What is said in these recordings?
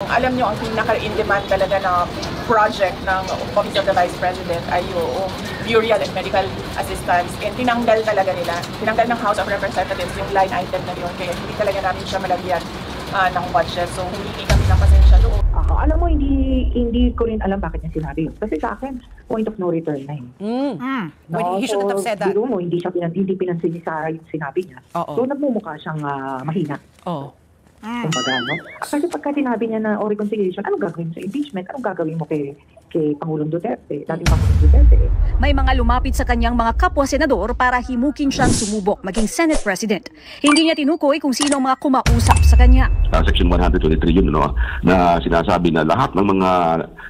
alam nyo, ang pinaka-in-demand talaga na project ng Office of the Vice President ay yung burial and medical assistance. And tinanggal talaga nila. Tinanggal ng House of Representatives yung line item na yun. Kaya hindi talaga namin siya malagyan ng budget. So, hindi kami ng pasensya doon. Alam mo, hindi ko rin alam bakit niya sinabi yun. Kasi sa akin, point of no return na yun. Well, he shouldn't have said that. Biro mo, hindi pinansin sa yung sinabi niya. So, nagmumukha siyang mahina. Kumbaga, no? Kasi pagka sinabi niya na reconciliation, anong gagawin mo sa impeachment? Anong gagawin mo kay Pangulong Duterte, dating Pangulong Duterte? May mga lumapit sa kanyang mga kapwa-senador para himukin siyang sumubok maging Senate President. Hindi niya tinukoy kung sino ang mga kumausap sa kanya. Section 123 yun, no? Na sinasabi na lahat ng mga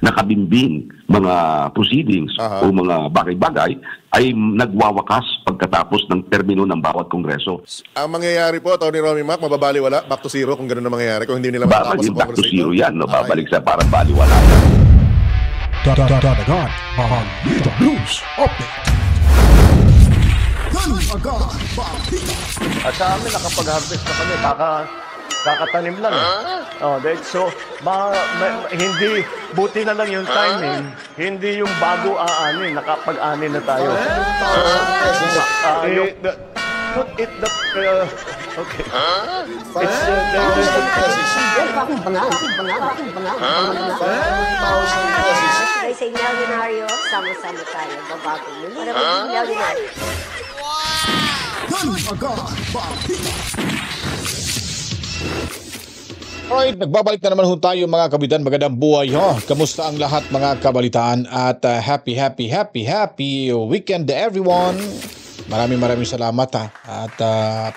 nakabimbing mga proceedings o mga bagay-bagay ay nagwawakas pagkatapos ng termino ng bawat kongreso. Ang mangyayari po, Tony Romy Mac, mababaliwala, back to zero kung gano'n na mangyayari, kung hindi nila matapos sa Back to kongreso. zero yan, no? Babalik sa parang baliwala. Dadagan ang Balita News Update. At sa amin, nakapag-harvest na kami, kakatanim lang. So, hindi, buti na lang yung timing, hindi yung bago aanin, nakapag-ani na tayo. Okay. Ay sa milyonaryo, sama-sama tayo, babago mo. Para maging milyonaryo. Alright, nagbabalik na naman ho tayo mga kabitan. Magandang buhay ho. Kamusta ang lahat mga kabalitaan? At happy weekend everyone. Maraming salamat ha. At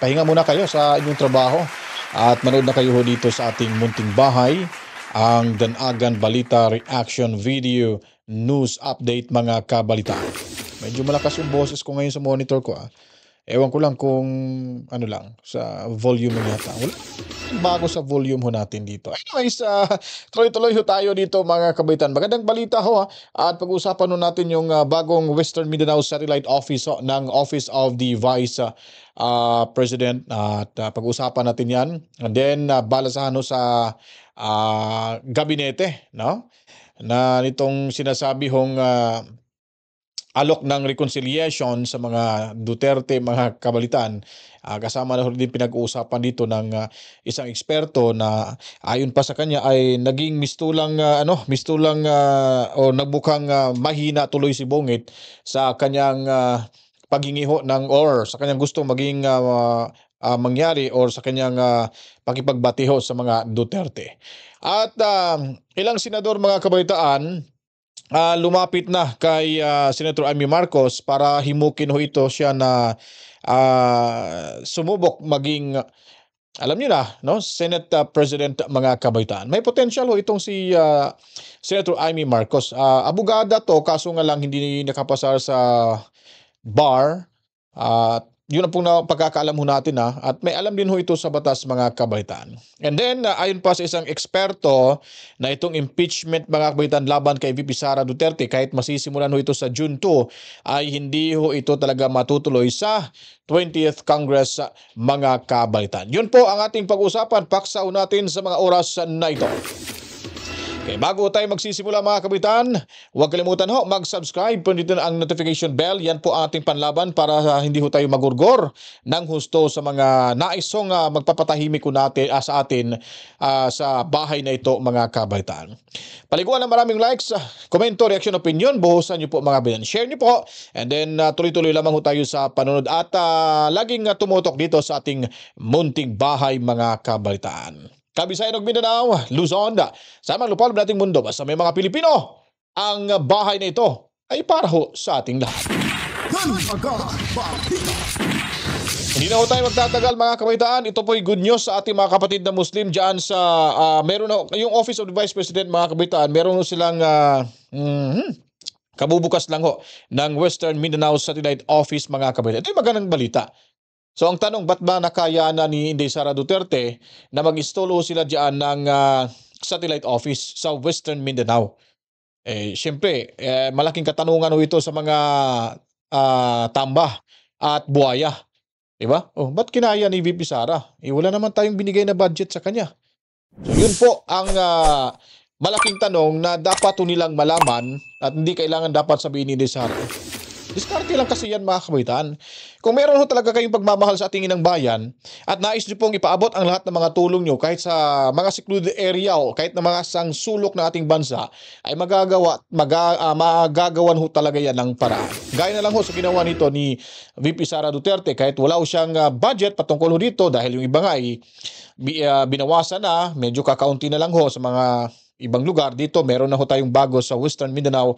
pahinga muna kayo sa inyong trabaho. At manood na kayo ho dito sa ating munting bahay. Ang Danagan Balita Reaction Video News Update mga kabalitaan. Medyo malakas yung boses ko ngayon sa monitor ko. Ewan ko lang kung ano lang sa volume yata. Wala bago sa volume ho natin dito. Anyways, tuloy-tuloy ho tayo dito mga kabaitan. Magandang balita ho at pag-usapan ho natin yung bagong Western Mindanao Satellite Office ng Office of the Vice President at pag-usapan natin yan. And then balasahan ho sa gabinete, no? Na nitong sinasabi hong alok ng reconciliation sa mga Duterte, mga kabalitan. Kasama na din pinag-uusapan dito ng isang eksperto na ayon pa sa kanya ay naging mistulang o nagbukang mahina tuloy si Bungit sa kanyang paghingiho ng or sa kanyang gusto maging mangyari or sa kanyang pakipagbatiho sa mga Duterte. At ilang senador mga kabalitaan lumapit na kay Senator Amy Marcos para himukin ho ito siya na sumubok maging alam niyo na, no? Senate President mga kabaitaan. May potential ho itong si Senator Amy Marcos. Abogada to, kaso nga lang hindi nakapasar sa bar. Yun ang pong pagkakaalam ho natin at may alam din ho ito sa batas mga kabaitaan. And then ayon pa sa isang eksperto na itong impeachment mga kabaitaan laban kay VP Sara Duterte kahit masisimulan ho ito sa June 2 ay hindi ho ito talaga matutuloy sa 20th Congress mga kabaitaan. Yun po ang ating pag-usapan. Paksa natin sa mga oras na ito. Okay, bago tayo magsisimula mga kabitan, huwag kalimutan ho, mag-subscribe, pindutin ang notification bell. Yan po ang ating panlaban para hindi ho tayo magurgor ng husto sa mga naisong magpapatahimik ko natin, sa atin sa bahay na ito mga kabitan. Paliguan ng maraming likes, komento, reaction, opinion, buhusan niyo po mga kabitan. Share niyo po and then tuloy-tuloy lamang ho tayo sa panonood at laging tumutok dito sa ating munting bahay mga kabitan. Kabisayan ng Mindanao, Luzon, sa mga lupalop nating mundo, basta may mga Pilipino, ang bahay na ito ay para ho sa ating lahat. Hindi na ho tayo magtatagal mga kabaitaan. Ito po'y good news sa ating mga kapatid na Muslim dyan sa, meron na, yung Office of the Vice President mga kabaitaan, meron silang kabubukas lang ho ng Western Mindanao Satellite Office mga kabaitaan. Ito yung magandang balita. So ang tanong, ba't ba nakaya na ni Inday Sara Duterte na mag-install sila diyan ng satellite office sa Western Mindanao? Siyempre, malaking katanungan ito sa mga tamba at buhaya. Diba? Ba't kinaya ni VP Sara? Wala naman tayong binigay na budget sa kanya. So yun po ang malaking tanong na dapat nilang malaman at hindi kailangan dapat sabihin ni Sara. Diskarte lang kasi yan mga kabataan. Kung meron ho talaga kayong pagmamahal sa ating inang bayan at nais nyo pong ipaabot ang lahat ng mga tulong nyo kahit sa mga secluded area o kahit na mga sang sulok ng ating bansa ay magagawan ho talaga yan ng paraan. Gaya na lang ho sa ginawa nito ni VP Sara Duterte kahit wala ho siyang budget patungkol ho dito dahil yung iba nga ay binawasan na, medyo kakaunti na lang ho sa mga ibang lugar. Dito meron na ho tayong bago sa Western Mindanao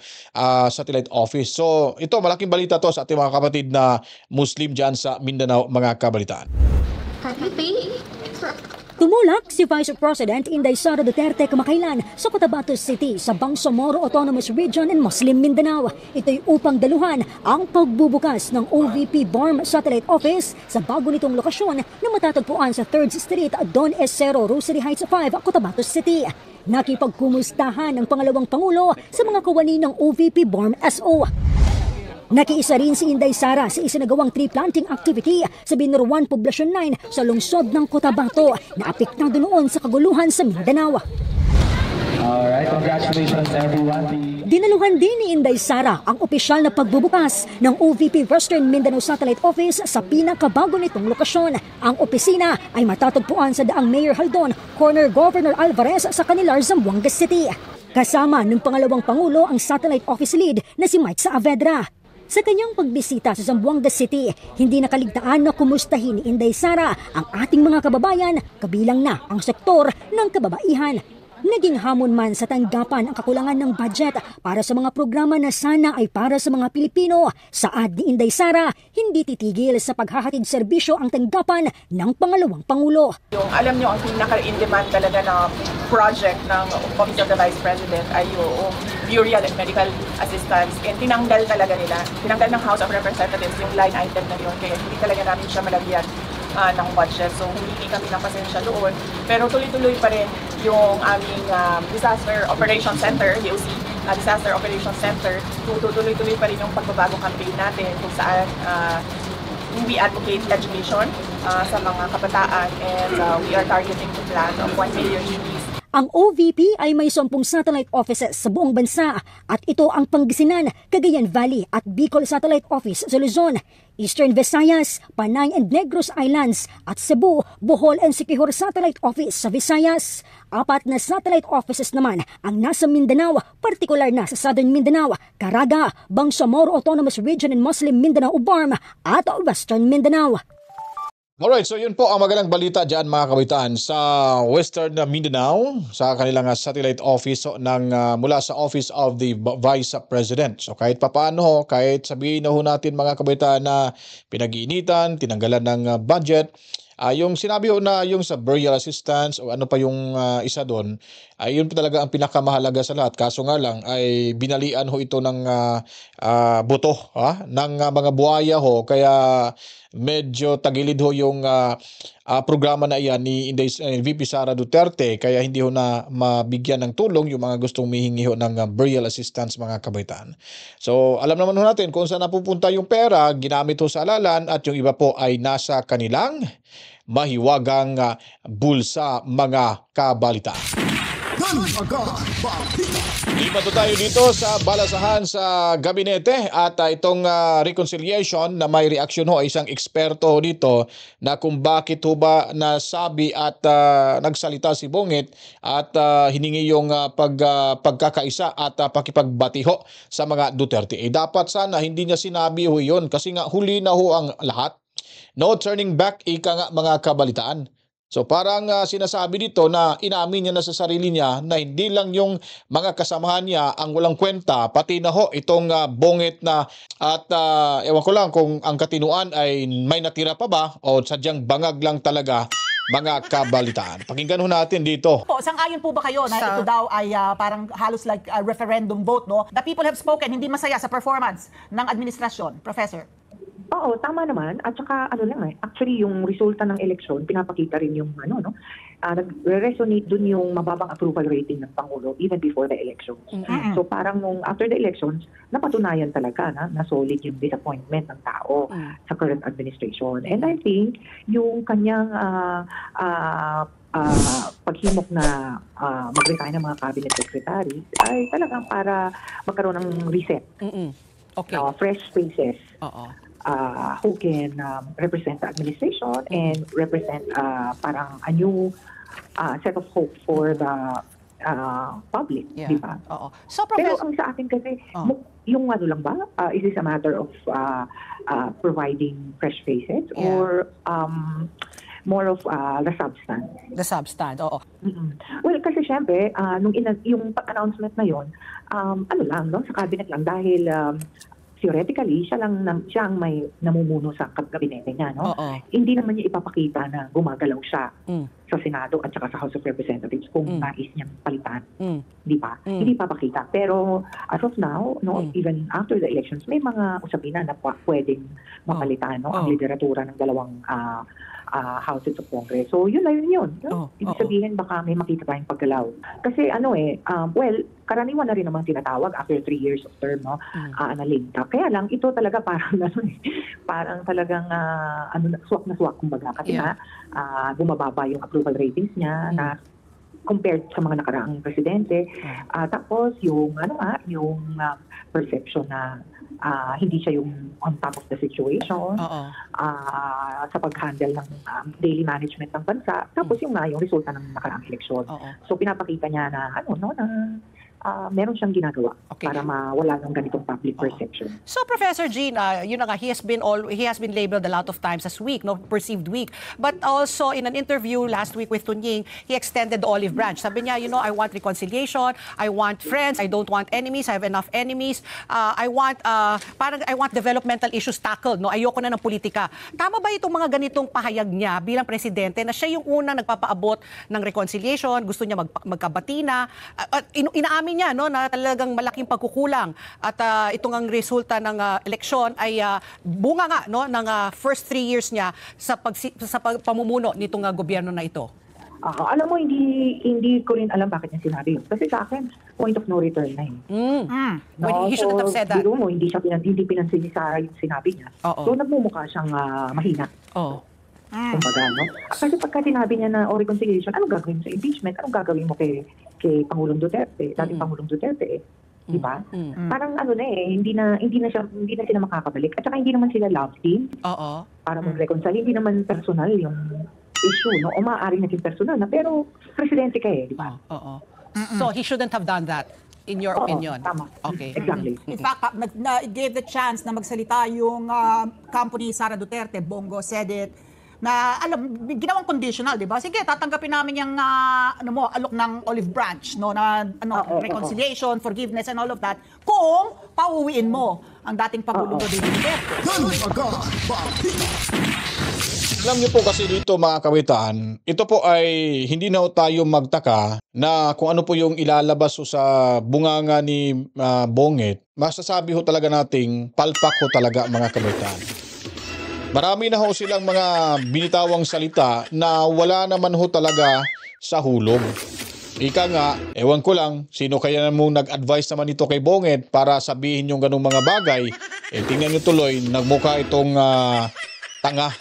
Satellite Office. So ito malaking balita to sa ating mga kapatid na Muslim dyan sa Mindanao mga kabalitaan. Tumulak si Vice President Inday Sara Duterte kamakailan sa Cotabato City sa Bangsamoro Autonomous Region in Muslim Mindanao. Ito'y upang daluhan ang pagbubukas ng OVP BARM Satellite Office sa bago nitong lokasyon na matatagpuan sa 3rd Street, Don Esero, Rosary Heights 5, Cotabato City. Nakipagkumustahan ng pangalawang Pangulo sa mga kawani ng OVP BARM SO. Nakiisa rin si Inday Sara sa isinagawang tree planting activity sa Binuruan Poblacion 9 sa lungsod ng Cotabato na apektado noon sa kaguluhan sa Mindanao. Alright, congratulations everyone. Dinaluhan din ni Inday Sara ang opisyal na pagbubukas ng OVP Western Mindanao Satellite Office sa pinakabago nitong lokasyon. Ang opisina ay matatagpuan sa daang Mayor Haldon, Corner Governor Alvarez sa Canilar, Zamboanga City. Kasama ng pangalawang Pangulo ang Satellite Office Lead na si Mike Saavedra. Sa kanyang pagbisita sa Zamboanga City, hindi nakaligtaan na kumustahin ni Inday Sara ang ating mga kababayan, kabilang na ang sektor ng kababaihan. Naging hamon man sa tanggapan ang kakulangan ng budget para sa mga programa na sana ay para sa mga Pilipino. Saad ni Inday Sara, hindi titigil sa paghahatid serbisyo ang tanggapan ng pangalawang Pangulo. Yung alam nyo, ang pinaka-in-demand talaga na project ng Office of the Vice President ay yung burial and medical assistance. And tinanggal talaga nila. Tinanggal ng House of Representatives yung line item na yun. Kaya hindi talaga namin siya malagyan ng budget. So hindi kami ng pasensya doon. Pero tuloy-tuloy pa rin yung aming Disaster Operations Center, DOC, Disaster Operations Center. Tuloy-tuloy pa rin yung pagbabagong campaign natin kung saan we advocate education sa mga kabataan and we are targeting the plan of 1 million babies. Ang OVP ay may 10 satellite offices sa buong bansa at ito ang Pangasinan, Cagayan Valley at Bicol Satellite Office sa Luzon, Eastern Visayas, Panay and Negros Islands at Cebu, Bohol and Siquijor Satellite Office sa Visayas. 4 na satellite offices naman ang nasa Mindanao, partikular na sa Southern Mindanao, Caraga, Bangsamoro Autonomous Region in Muslim Mindanao UBARM at Western Mindanao. Alright, so yun po ang magandang balita dyan mga kabataan sa Western Mindanao sa kanilang satellite office ng mula sa Office of the Vice President. So kahit papaano, kahit sabihin na ho natin mga kabataan na pinag-iinitan, tinanggalan ng budget, yung sinabi ho na yung sa burial assistance o ano pa yung isa doon, ay yun po talaga ang pinakamahalaga sa lahat. Kaso nga lang ay binalian ho ito ng buto ng mga buhaya ho, kaya medyo tagilid ho yung programa na iyan ni VP Sara Duterte, kaya hindi ho na mabigyan ng tulong yung mga gustong mihingi ho ng burial assistance mga kabaitaan. So alam naman ho natin kung saan napupunta yung pera, ginamit ho sa alalan at yung iba po ay nasa kanilang mahiwagang bulsa mga kabalitaan. Lipat tayo dito sa balasahan sa gabinete at itong reconciliation na may reaksyon ho ay isang eksperto dito na kung bakit ho ba nasabi at nagsalita si Bungit at hiningi yung pagkakaisa at pakipagbati ho sa mga Duterte. Dapat sana hindi niya sinabi ho yun kasi nga huli na ho ang lahat. No turning back, ika nga mga kabalitaan. So parang sinasabi dito na inamin niya na sa sarili niya na hindi lang yung mga kasamahan niya ang walang kwenta, pati na ho itong Bungit na at ewan ko lang kung ang katinuan ay may natira pa ba o sadyang bangag lang talaga mga kabalitaan. Pakinggan ho natin dito. Sang-ayon po ba kayo na ito daw ay parang halos like a referendum vote, no? The people have spoken, hindi masaya sa performance ng administrasyon, Professor? Oo, tama naman. At saka actually yung resulta ng eleksyon, pinapakita rin yung nagre-resonate dun yung mababang approval rating ng Pangulo even before the elections. So parang after the elections, napatunayan talaga na solid yung disappointment ng tao sa current administration. And I think yung kanyang paghimok na mag-resign ng mga cabinet secretary ay talagang para magkaroon ng reset. Okay. Fresh faces who can represent the administration and represent parang a new set of hope for the public, di ba? So, pero ang sa atin kasi, yung ano lang ba, is this a matter of providing fresh faces or more of the substance? The substance, oo. Well, kasi syempre, yung announcement na yon, ano lang, no, sa cabinet lang dahil theoretically, siya ang may namumuno sa gabinete niya, no? Hindi naman niya ipapakita na gumagalaw siya sa Senado at saka sa House of Representatives kung nais niyang palitan. Di ba? Hindi papakita. Pero as of now, no, even after the elections, may mga usapin na pwedeng mapalitan, no, ang lideratura ng dalawang houses of Congress. So, yun na yun. No? Ibig sabihin, baka may makita tayong paggalaw. Kasi well, karaniwan na rin naman tinatawag after 3 years of term, no, analinta. Kaya lang, ito talaga parang, parang talagang, swak na swak, kumbaga. Kasi bumababa yung approval ratings niya na compared sa mga nakaraang presidente. Tapos, yung, yung perception na hindi siya yung on top of the situation sa pag-handle ng daily management ng bansa. Tapos yung resulta ng nakaraang eleksyon. So pinapakita niya na meron siyang ginagawa para mawala ng ganitong public perception. So Professor Jean, yun na nga, he has been labeled a lot of times as weak, no, perceived weak. But also in an interview last week with Tunying, he extended the olive branch. Sabi niya, I want reconciliation, I want friends, I don't want enemies, I have enough enemies. I want developmental issues tackled, no. Ayoko na ng politika. Tama ba itong mga ganitong pahayag niya bilang presidente na siya yung unang nagpapaabot ng reconciliation, gusto niya magkabati na, inaamin niya, no, na talagang malaking pagkukulang at itong ang resulta ng eleksyon ay bunga nga, no, ng first 3 years niya sa pamumuno nitong gobyerno na ito? Alam mo, hindi ko rin alam bakit niya sinabi yun. Kasi sa akin, point of no return na yun. Well, he shouldn't have said that. Biro mo, hindi pinansin ni Sarah yung sinabi niya. So, nagmumukha siyang mahina. Kumbaga, no? Kasi pagka sinabi niya na reconciliation, anong gagawin mo sa impeachment? Anong gagawin mo kay Pangulong Duterte, dating Pangulong Duterte, di ba? Parang hindi na sila makakabalik. At saka hindi naman sila love team. Para mag-reconcile, hindi naman personal yung issue, no? O maaaring naging personal na, pero presidente ka di ba? So he shouldn't have done that, in your opinion? Tama. Okay. Exactly. In fact, gave the chance na magsalita yung kampo ni Sara Duterte, Bongo said it, na ginawang conditional, di ba? Sige, tatanggapin namin yung alok ng olive branch, no, na reconciliation, forgiveness and all of that, kung pauwiin mo ang dating Pangulong Duterte. Alam niyo po kasi dito mga kawitaan, ito po ay hindi na tayo magtaka na kung ano po yung ilalabas sa bunganga ni Bonget, masasabi ho talaga nating palpak ho talaga mga kawitaan. Marami na ho silang mga binitawang salita na wala naman ho talaga sa hulog. Ika nga, ewan ko lang, sino kaya namang nag-advise naman ito kay Bonget para sabihin yung ganung mga bagay. Tingnan nyo tuloy, nagmukha itong tanga.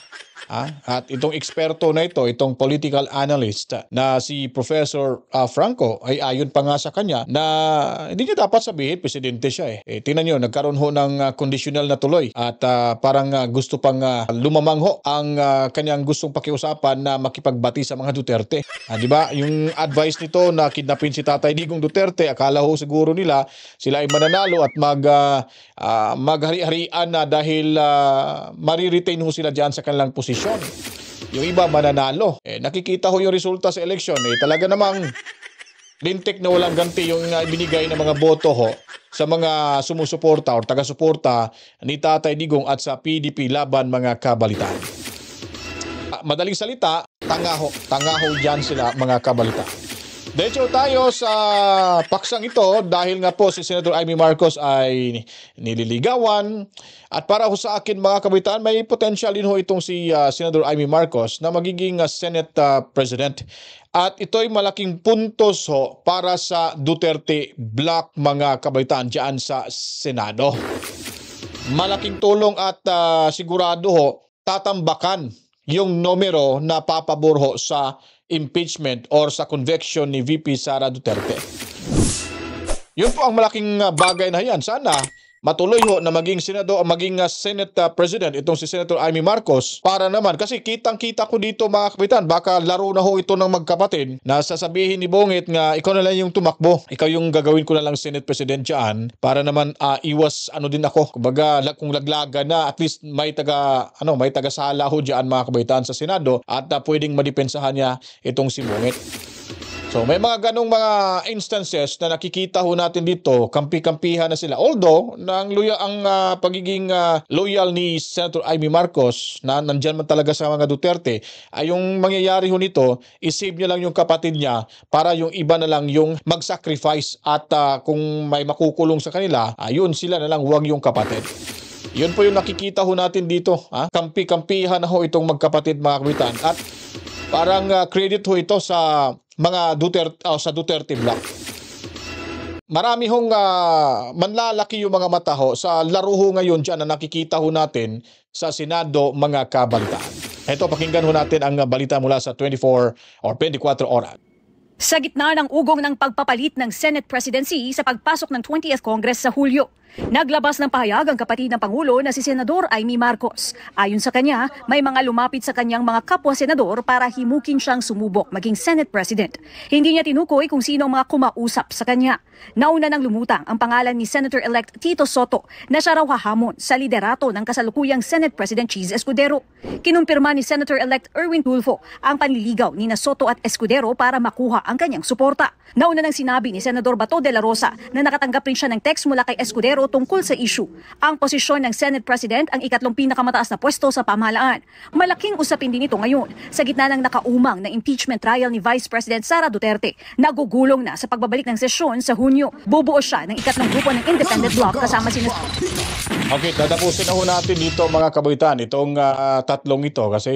At itong eksperto na ito, itong political analyst na si Professor Franco ay ayon pa nga sa kanya na hindi niya dapat sabihin presidente siya tingnan nyo, nagkaroon ho ng conditional na tuloy at parang gusto pang lumamang ho ang kanyang gustong pakiusapan na makipagbati sa mga Duterte. Di ba? Yung advice nito na kidnapin si Tatay Digong Duterte, akala ho siguro nila sila ay mananalo at maghari-harian na dahil mariretain ho sila dyan sa kanilang posisyon. Yung iba mananalo. Nakikita ho yung resulta sa eleksyon. Talaga namang lintik na walang ganti yung binigay ng mga boto ho sa mga sumusuporta o taga-suporta ni Tatay Digong at sa PDP laban mga kabalitaan. Madaling salita, tanga ho dyan sila mga kabalitaan. Diretso tayo sa paksang ito dahil nga po si Senator Amy Marcos ay nililigawan at para ho sa akin mga kabitaan may potential din ho itong si Senator Amy Marcos na magiging Senate President at ito'y malaking puntos ho para sa Duterte Bloc mga kabitaan dyan sa Senado. Malaking tulong at sigurado ho tatambakan yung numero na papabor ho sa impeachment or sa conviction ni VP Sara Duterte. Yun po ang malaking bagay na yan. Sana matuloy ho na maging Senate President itong si Senator Amy Marcos para naman, kasi kitang-kita ko dito mga kapitan, baka laro na ho ito ng magkapatid na sasabihin ni Bongit nga ikaw na lang yung tumakbo, ikaw yung gagawin ko na lang Senate President dyan para naman iwas din ako. Kumbaga kung laglaga na, at least may taga-sala ho dyan mga kapitan sa Senado at pwedeng madipensahan niya itong si Bongit. So may mga ganong mga instances na nakikita ho natin dito, kampi-kampihan na sila. Although, ang pagiging loyal ni Senator Amy Marcos na nandyan man talaga sa mga Duterte, ay yung mangyayari ho nito, isave niya lang yung kapatid niya para yung iba na lang yung mag-sacrifice at kung may makukulong sa kanila, ayun sila na lang, huwag yung kapatid. Yun po yung nakikita ho natin dito. Kampi-kampihan na ho itong magkapatid mga kabitan. At parang credit ho ito sa mga Duterte Block. Marami hong manlalaki yung mga mata ho sa laro ho ngayon dyan na nakikita ho natin sa Senado mga kabalitaan. Ito, pakinggan ho natin ang balita mula sa 24 oras. Sa gitna ng ugong ng pagpapalit ng Senate presidency sa pagpasok ng 20th Congress sa Hulyo, naglabas ng pahayag ang kapatid ng Pangulo na si Senador Amy Marcos. Ayon sa kanya, may mga lumapit sa kanyang mga kapwa-senador para himukin siyang sumubok maging Senate President. Hindi niya tinukoy kung sino ang mga kumausap sa kanya. Nauna nang lumutang ang pangalan ni Senator-elect Tito Soto na siya raw hahamon sa liderato ng kasalukuyang Senate President Cheese Escudero. Kinumpirma ni Senator-elect Erwin Tulfo ang panliligaw ni Soto at Escudero para makuha ang kanyang suporta. Nauna nang sinabi ni Senador Bato de la Rosa na nakatanggap rin siya ng text mula kay Escudero tungkol sa issue. Ang posisyon ng Senate President ang ikatlong pinakamataas na pwesto sa pamahalaan. Malaking usapin din ito ngayon sa gitna ng nakaumang na impeachment trial ni Vice President Sara Duterte. Nagugulong na sa pagbabalik ng sesyon sa Hunyo. Bubuo siya ng ikatlong grupo ng Independent Bloc kasama sina... Okay, tatapusin na ho natin dito mga kabayitan, itong tatlong ito kasi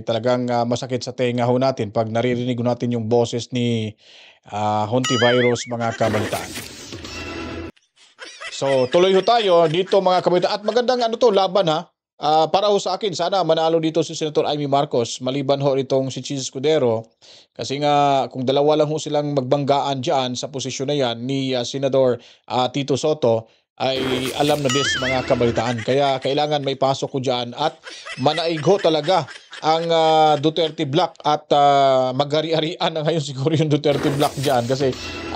talagang masakit sa tenga ho natin pag naririnig natin yung boses ni Hontivirus mga kabayitan. So tuloy ho tayo dito mga kabayitan at magandang laban ha. Para ho sa akin, sana manalo dito si Senator Amy Marcos maliban ho itong si Cheese Escudero kasi nga kung dalawa lang ho silang magbanggaan dyan sa posisyon na yan ni Senador Tito Soto ay alam na this mga kabalitaan. Kaya kailangan may pasok ko dyan at manaig ho talaga ang Duterte Block at maghari-harian na ngayon siguro yung Duterte Block dyan kasi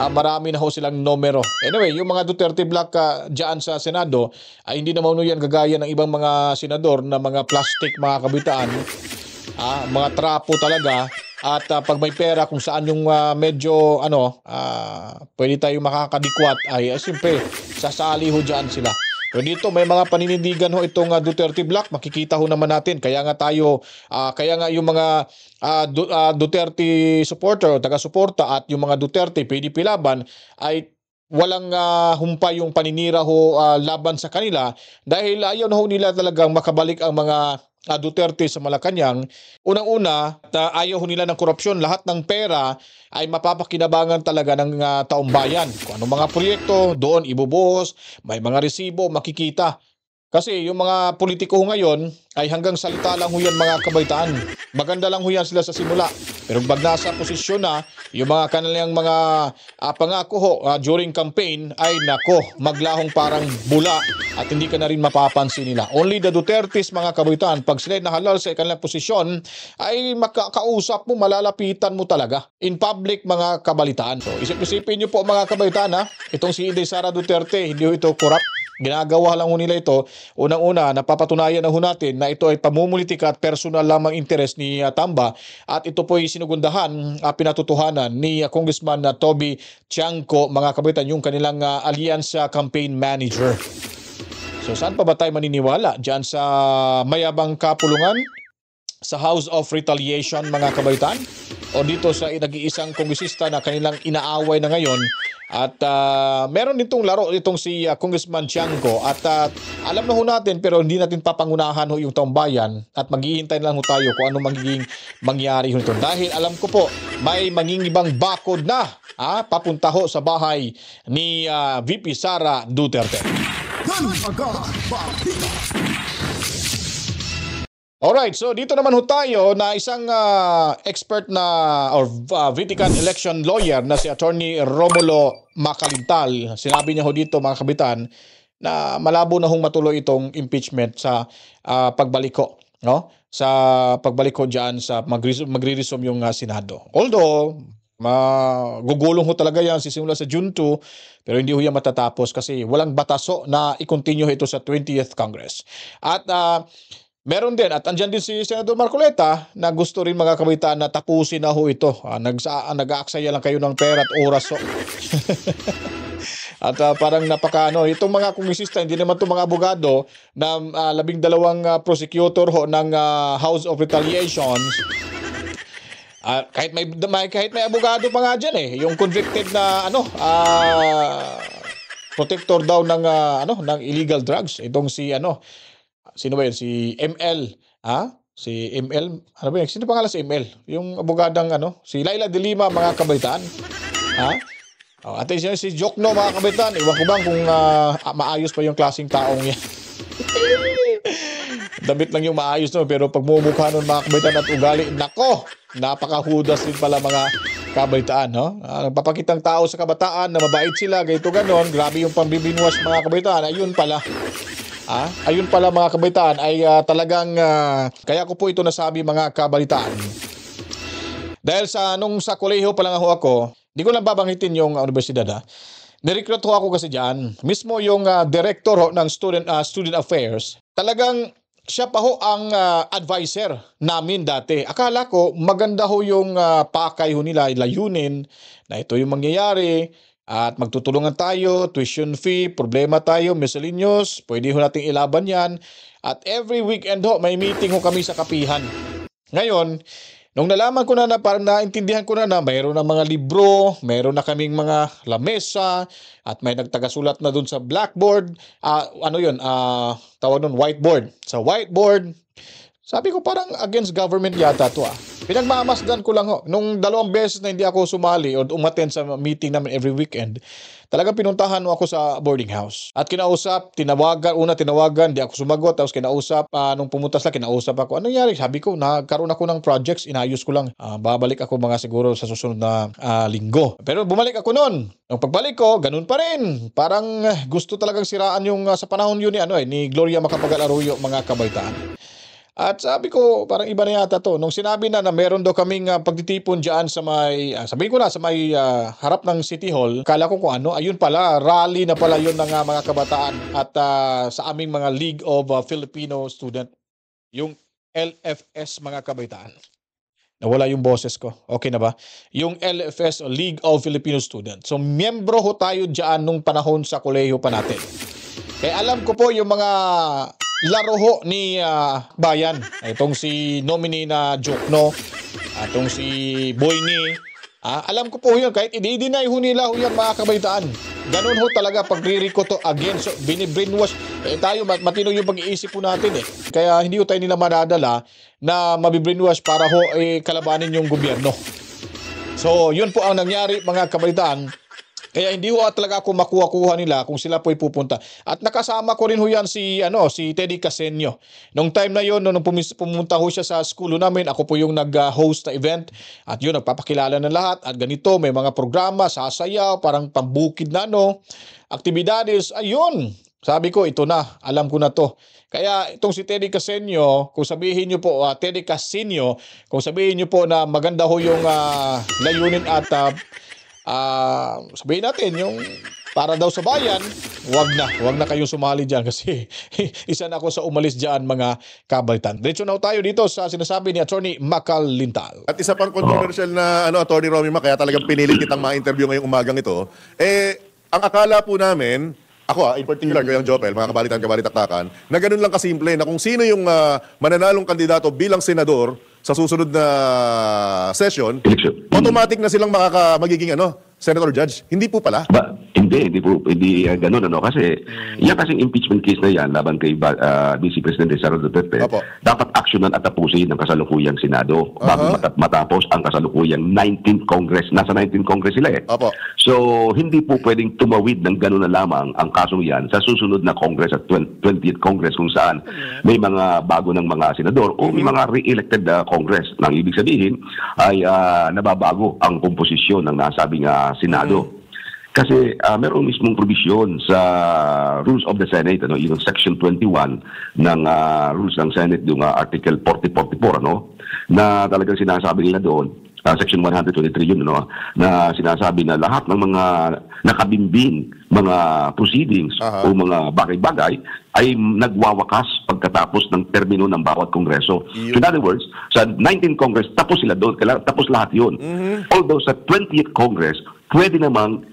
marami na ho silang numero. Anyway, yung mga Duterte Block dyan sa Senado ay hindi naman yan gagaya ng ibang mga senador na mga plastic mga kabitaan, mga trapo talaga. At pag may pera kung saan yung medyo pwede tayong makakadikwat ay siyempre sasali ho dyan sila. Pero dito may mga paninindigan ho itong Duterte Block, makikita ho naman natin. Kaya nga yung mga Duterte supporter o taga-suporta at yung mga Duterte PDP laban ay walang humpay yung paninira ho laban sa kanila dahil ayaw na ho nila talagang makabalik ang mga Duterte sa Malacanang. Unang-una, ayaw nila ng korupsyon. Lahat ng pera ay mapapakinabangan talaga ng taong bayan. Kung anong mga proyekto, doon ibubuhos, may mga resibo, makikita. Kasi yung mga politiko ngayon ay hanggang salita lang ho yan mga kabaitaan. Maganda lang ho yan sila sa simula. Pero pag nasa posisyon na, yung mga kanilang mga pangako ho during campaign ay nako, maglahong parang bula at hindi ka na rin mapapansin nila. Only the Dutertes mga kabaitaan, pag sila nahalal sa kanilang posisyon, ay makakausap mo, malalapitan mo talaga. In public mga kabalitaan. So isip-isipin nyo po mga kabaitaan itong si Inday Sara Duterte, hindi ho ito corrupt. Ginagawa lang ho nila ito. Unang-una, napapatunayan na ho natin na ito ay pamumulitika at personal lamang interes ni Tamba at ito po ay sinugundahan, pinatutuhanan ni Congressman Toby Tiangco, mga kabaitan, yung kanilang alyansa campaign manager. So saan pa ba tayo maniniwala? Diyan sa mayabang kapulungan? Sa House of Retaliation mga kabaitan? O dito sa nag-iisang kongresista na kanilang inaaway na ngayon? At meron ditong laro itong si Congressman Tiangco at alam na ho natin pero hindi natin papangunahan ho yung taong bayan at maghihintay lang ho tayo kung ano magiging mangyari ho nito. Dahil alam ko po may mangingibang bakod na papunta ho sa bahay ni VP Sara Duterte. Alright, so dito naman ho tayo na isang expert na or Vatican election lawyer na si Attorney Romulo Macalintal. Sinabi niya ho dito mga kabitan na malabo na hong matuloy itong impeachment sa pagbalik ko, no? Sa pagbalik ko diyan sa magre-resume yung Senado. Although gugulong ho talaga yan sisimula sa June 2 pero hindi ho yan matatapos kasi walang bataso na i-continue ito sa 20th Congress. At meron din, at andyan din si Senador Marcoleta na gusto rin mga kabitaan na tapusin na ho ito. Nag-aaksaya lang kayo ng pera at oras. So. At parang itong mga kongresista, hindi naman itong mga abogado na 12 prosecutor ho ng House of Retaliations. Kahit may abogado pa nga dyan yung convicted na protector daw ng ng illegal drugs. Itong si sino ba yun? Si ML. Si ML. Ano ba yun? Sino pangalan si ML? Yung abogadang si Laila de Lima, mga kabaitaan. At si Jokno, mga kabaitaan. Iwan ko bang kung maayos pa yung klaseng taong yan. Damit lang yung maayos pero pag mumukha nun mga kabaitaan at ugali, nako! Napakahudas din pala mga kabaitaan, no? Nagpapakitang tao sa kabataan na mabait sila, ganito ganon. Grabe yung pambibinwash mga kabaitaan. Ayun pala. Ayun pala mga kabaitaan ay talagang kaya ko po ito nasabi mga kabalitaan. Dahil nung sa kolehiyo pa lang ako, di ko lang babanggitin yung universidad Nirecruit ho ako kasi dyan. Mismo yung director ho ng student affairs, talagang siya pa ho ang advisor namin dati. Akala ko maganda ho yung pakay ho nila, layunin na ito yung mangyayari. At magtutulungan tayo, tuition fee, problema tayo, miscellaneous, pwede ho nating ilaban yan. At every weekend ho, may meeting ho kami sa kapihan. Ngayon, nung nalaman ko na parang naintindihan ko na mayroon na mga libro, mayroon na kaming mga lamesa, at may nagtagasulat na dun sa blackboard, tawag nun, whiteboard. Sa whiteboard, sabi ko parang against government yata to Pinagmamasdan ko lang ho. Nung 2 beses na hindi ako sumali o umattend sa meeting namin every weekend, talagang pinuntahan ako sa boarding house. At kinausap, tinawagan, hindi ako sumagot. Tapos kinausap, nung pumunta sila, kinausap ako. Ano nangyari? Sabi ko, nagkaroon ako ng projects, inayos ko lang. Babalik ako mga siguro sa susunod na linggo. Pero bumalik ako noon. Nung pagbalik ko, ganun pa rin. Parang gusto talagang siraan yung sa panahon yun ni Gloria Macapagal Arroyo, mga kabaitaan. At sabi ko, parang iba na yata to. Nung sinabi na meron daw kaming pagtitipon dyan sa may, harap ng City Hall, kala ko kung ayun pala, rally na pala yun ng mga kabataan at sa aming mga League of Filipino Student, yung LFS, mga kabaitaan. Nawala yung boses ko. Okay na ba? Yung LFS, League of Filipino Student. So, miyembro ho tayo dyan nung panahon sa kolehiyo pa natin. Kaya alam ko po yung mga laro ho ni Bayan. Itong si nominee na Jokno, itong si Boyni. Alam ko po yun, kahit i-deny ho nila yan mga kabaitaan. Ganun ho talaga pag re-reco to again. So, bini-brainwash. Tayo, matino yung pag-iisip po natin Kaya hindi ho tayo nila madadala na mabibrainwash para ho kalabanin yung gobyerno. So, yun po ang nangyari mga kabaitaan. Kaya hindi ho talaga ako makuha-kuha nila kung sila po'y pupunta. At nakasama ko rin ho yan si Teddy Casenio. Nung time na yon, nung pumunta ho siya sa school namin, ako po yung nag-host na event. At yun, nagpapakilala ng lahat. At ganito, may mga programa, sasayaw, parang pambukid na aktibidades. Ayun, sabi ko, ito na, alam ko na to. Kaya itong si Teddy Casenio, kung sabihin nyo po, Teddy Casenio, kung sabihin nyo po na maganda ho yung layunin at sabihin natin yung para daw sa bayan, wag na kayong sumali dyan kasi isa na ako sa umalis dyan mga kabaitan. Diretso na tayo dito sa sinasabi ni Attorney Macalintal. At isa pang controversial na Attorney Romy Mac, kaya talagang pinilit kitang ma-interview ngayong umagang ito. Ang akala po namin, ako in particular, kayong Jopel, mga kabalitan-kabalitaktakan, na ganun lang kasimple na kung sino yung mananalong kandidato bilang senador sa susunod na session, automatic na silang magiging senator judge. Hindi po pala. Hindi ganun ano kasi yan kasing impeachment case na yan laban kay Vice President Sara Duterte. Dapat aksyonan at tapusin ng kasalukuyang Senado bago matapos ang kasalukuyang 19th Congress. Nasa 19th Congress sila eh. So hindi po pwedeng tumawid ng ganun na lamang ang kasong yan sa susunod na Congress at 20th Congress kung saan may mga bago ng mga senador o may mga re-elected Congress. Nang ibig sabihin ay nababago ang komposisyon ng nasabing Senado. Kasi meron mismong provision sa Rules of the Senate, yung Section 21 ng Rules ng Senate, yung Article 4044, na talagang sinasabi nila doon, Section 123 yun, na sinasabi na lahat ng mga nakabimbing mga proceedings o mga bagay-bagay ay nagwawakas pagkatapos ng termino ng bawat kongreso. In other words, sa 19th Congress, tapos sila doon, tapos lahat yun. Although sa 20th Congress, pwede namang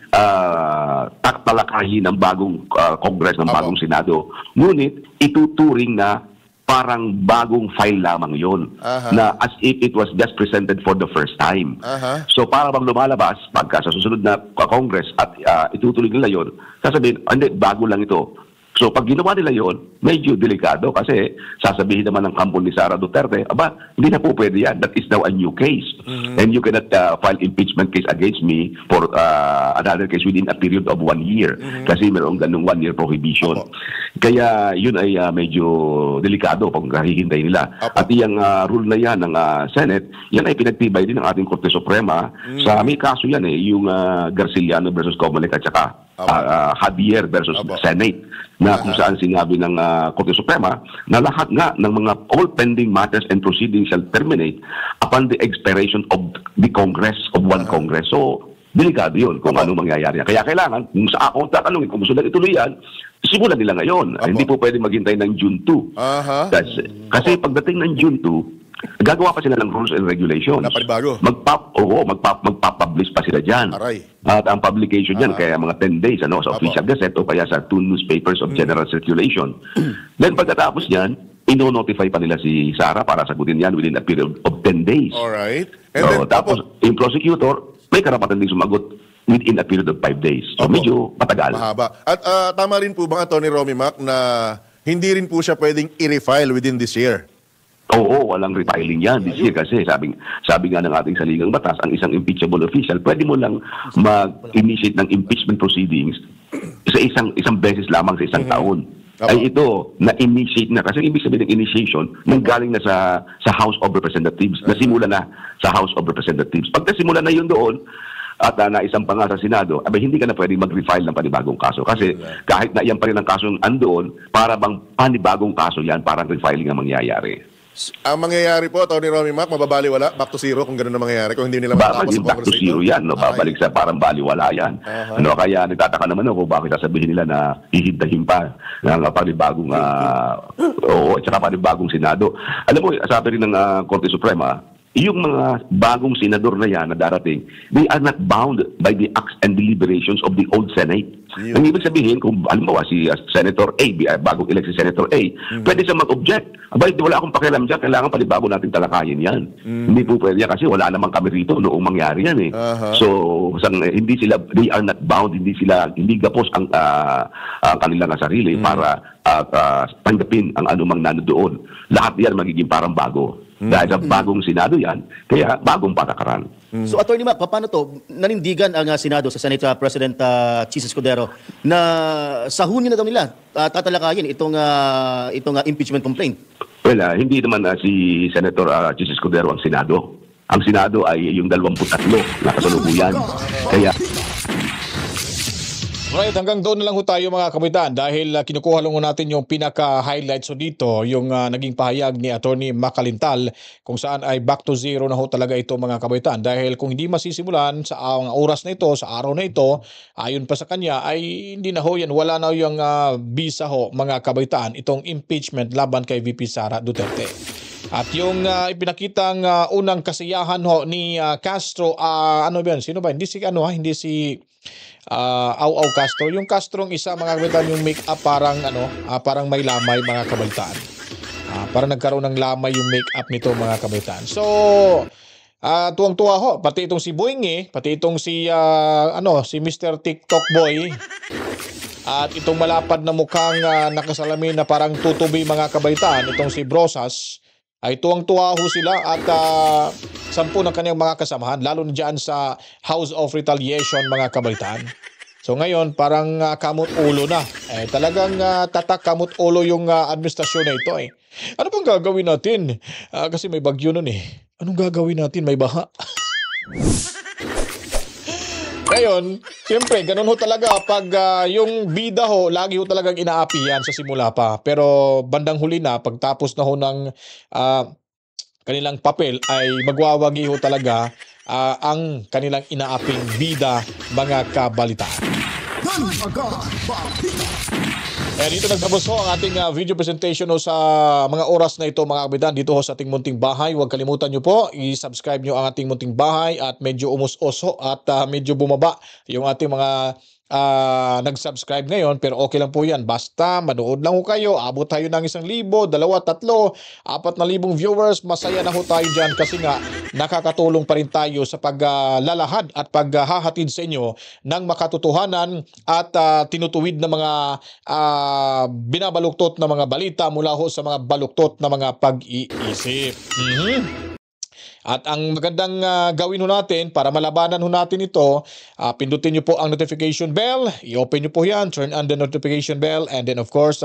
talakayin ng bagong Congress, ng bagong Senado. Ngunit ituturing na parang bagong file lamang yon na as if it was just presented for the first time. So para bang lumalabas pagka sa susunod na Congress at itutuloy nila yon, sasabihin, hindi, bago lang ito. So pag ginawa nila yon, medyo delikado kasi sasabihin naman ng kampo ni Sara Duterte, aba, hindi na po pwede yan. That is now a new case. And you cannot file impeachment case against me for another case within a period of 1 year. Kasi mayroong ganung 1 year prohibition. Kaya yun ay medyo delikado pag hihintay nila. At yung rule na yan ng Senate, yan ay pinagtibay din ng ating Korte Suprema. Sa may kaso yan yung Garciliano versus Comelec at saka Javier versus Senate, na kung saan sinabi ng Korte Suprema na lahat nga ng mga all pending matters and proceedings shall terminate upon the expiration of the Congress, of one Congress. So, delikado yun kung ano mangyayari. Kaya kailangan, kung sa akong tatanungin, kung gusto nila ituloy yan, simulan nila ngayon. Hindi po pwede maghintay ng June 2. Kasi pagdating ng June 2, gagawa pa sila ng rules and regulations. Napanibago. Magpapublish pa sila dyan. At ang publication dyan, kaya mga 10 days sa official gazette o kaya sa 2 newspapers of general circulation. Then pagkatapos yan, ino-notify pa nila si Sara para sagutin yan within a period of 10 days. Alright. Tapos, yung prosecutor, may karapatan din sumagot within a period of 5 days. So medyo matagal. Mahaba. At tama rin po ba, Atty. Romy Mac, na hindi rin po siya pwedeng i-refile within this year? Oo, walang refiling yan this year kasi sabi nga ng ating saligang batas, ang isang impeachable official, pwede mo lang mag-initiate ng impeachment proceedings sa isang beses lamang sa isang taon. Ay ito, na-initiate na. Kasi ibig sabihin ng initiation, nanggaling na sa House of Representatives, nasimula na sa House of Representatives. Pag nasimula na yun doon, at naisang pa nga sa Senado, abay hindi ka na pwedeng mag-refile ng panibagong kaso. Kasi kahit na iyan pa rin ang kasong andoon, para bang panibagong kaso yan, parang refiling ang mangyayari. Ang mangyayari po, Atty. Romy Mac, mababaliwala, back to zero kung gano'n na mangyayari, kung hindi nila matapos sa back to zero yan, babalik sa parang baliwala yan. Kaya nagtataka naman ako bakit sasabihin nila na hihintahin pa ng panibagong at saka panibagong Senado. Alam mo, sabi rin ng Korte Suprema, yung mga bagong senador na yan na darating, they are not bound by the acts and deliberations of the old Senate. Ang ibig sabihin, kung halimbawa si Senator A, bagong elect si Senator A, pwede siya mag-object. Abay, wala akong pakialam dyan, kailangan palibago natin talakayin yan. Hindi po pwede yan kasi wala namang kami rito noong mangyari yan eh. So, hindi sila, they are not bound, hindi gapos ang kanilang sarili para tanggapin ang anumang nanodoon. Lahat yan magiging parang bago. Dahil sa bagong Senado yan, kaya bagong patakaran. So, Atty. Mac, paano to? Nanindigan ang Senado sa Senate President Chis Escudero na sa Hunyo na daw nila tatalakayin itong impeachment complaint. Well, hindi naman si Senator Chis Escudero ang Senado. Ang Senado ay yung 23 na kasalukuyan. Kaya Alright, hanggang doon na lang ho tayo mga kabataan dahil kinukuha lang natin yung pinaka-highlights dito, yung naging pahayag ni Atty. Macalintal kung saan ay back to zero na ho talaga ito mga kabataan dahil kung hindi masisimulan sa oras na ito, sa araw na ito, ayon pa sa kanya ay hindi na ho yan, wala na yung visa ho mga kabataan itong impeachment laban kay VP Sara Duterte. At yung ipinakitang unang kasiyahan ho ni Castro, ano ba yan? Sino ba? Hindi si Au Castro. Yung Castrong isa mga kabataan yung make-up parang may lamay mga kabataan. Parang nagkaroon ng lamay yung make-up nito mga kabataan. So, tuwang-tuwa ho, pati itong si Boying pati itong si si Mr. TikTok Boy. At itong malapad na mukhang nakasalamin na parang tutubi mga kabaitaan, itong si Brosas, ay tuwang-tuwa ho sila at 10 ng kanyang mga kasamahan, lalo na dyan sa House of Retaliation mga kabaitaan. So ngayon, parang kamot-ulo na. Talagang tatak kamot-ulo yung administrasyon na ito Ano bang gagawin natin? Kasi may bagyo nun Anong gagawin natin? May baha. Ngayon, siyempre, ganun ho talaga pag yung bida ho, lagi ho talagang inaapi yan sa simula pa. Pero bandang huli na, pagtapos na ho ng kanilang papel, ay magwawagi ho talaga ang kanilang inaaping bida, mga kabalitaan. Dito nagtapos ho ang ating video presentation sa mga oras na ito mga kabitan dito ho sa ating munting bahay. Huwag kalimutan nyo po, i-subscribe nyo ang ating munting bahay at medyo umus-oso at medyo bumaba yung ating mga nag-subscribe ngayon, pero okay lang po yan. Basta manood lang ho kayo, abot tayo ng 1,000, 2, 3, 4,000 viewers, masaya na ho tayo dyan kasi nga nakakatulong pa rin tayo sa paglalahad at paghahatid sa inyo ng makatotohanan at tinutuwid na mga binabaluktot na mga balita mula ho sa mga baluktot na mga pag-iisip. At ang magandang gawin ho natin para malabanan ho natin ito, pindutin nyo po ang notification bell, i-open nyo po yan, turn on the notification bell, and then of course,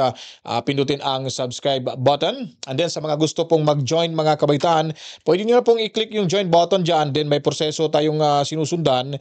pindutin ang subscribe button. And then sa mga gusto pong mag-join mga kabaitaan, pwede nyo na pong i-click yung join button dyan, then may proseso tayong sinusundan,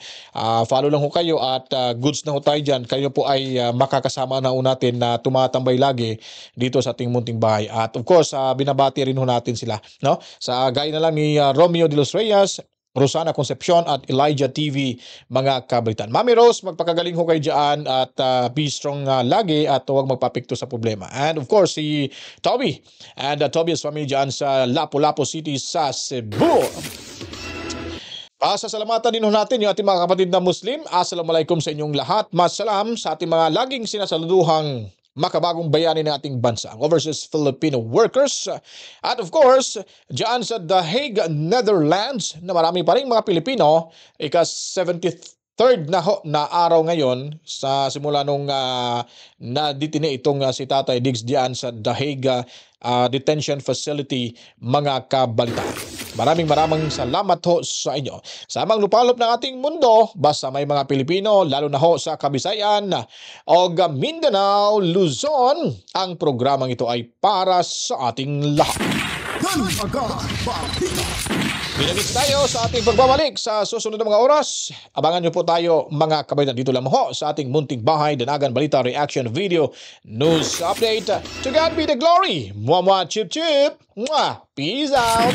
follow lang ho kayo at goods na ho tayo dyan, kayo po ay makakasama na ho natin na tumatambay lagi dito sa ating munting bahay. At of course, binabati rin ho natin sila, no? Sa gaya na lang ni Romeo de los Reyes, Rosana Concepcion at Elijah TV, mga kabaitan. Mami Rose, magpakagaling ho kayo dyan at be strong lagi at huwag magpapikto sa problema. And of course, si Toby and Toby's family dyan sa Lapu-Lapu City sa Cebu. Pasasalamatan din ho natin yung ating mga kapatid na Muslim. Assalamualaikum sa inyong lahat. Masalam sa ating mga laging sinasaluduhang makabagong bayani ng ating bansa, ang Overseas Filipino Workers. At of course, dyan sa The Hague, Netherlands, na marami pa rin mga Pilipino, ika-73rd na araw ngayon sa simula nung naditine itong si Tatay Diggs diyan sa The Hague Detention Facility, mga kabalitaan. Maraming salamat ho sa inyo. Sa mga lupalop ng ating mundo, basta may mga Pilipino, lalo na ho sa Kabisayan o Mindanao, Luzon, ang programang ito ay para sa ating lahat. Binagis tayo sa ating pagbabalik sa susunod na mga oras. Abangan nyo po tayo mga kabaitan dito lang ho sa ating munting bahay, Danagan Balita Reaction Video News Update. To God be the glory. Mwah mwah, chip chip. Mwah. Peace out.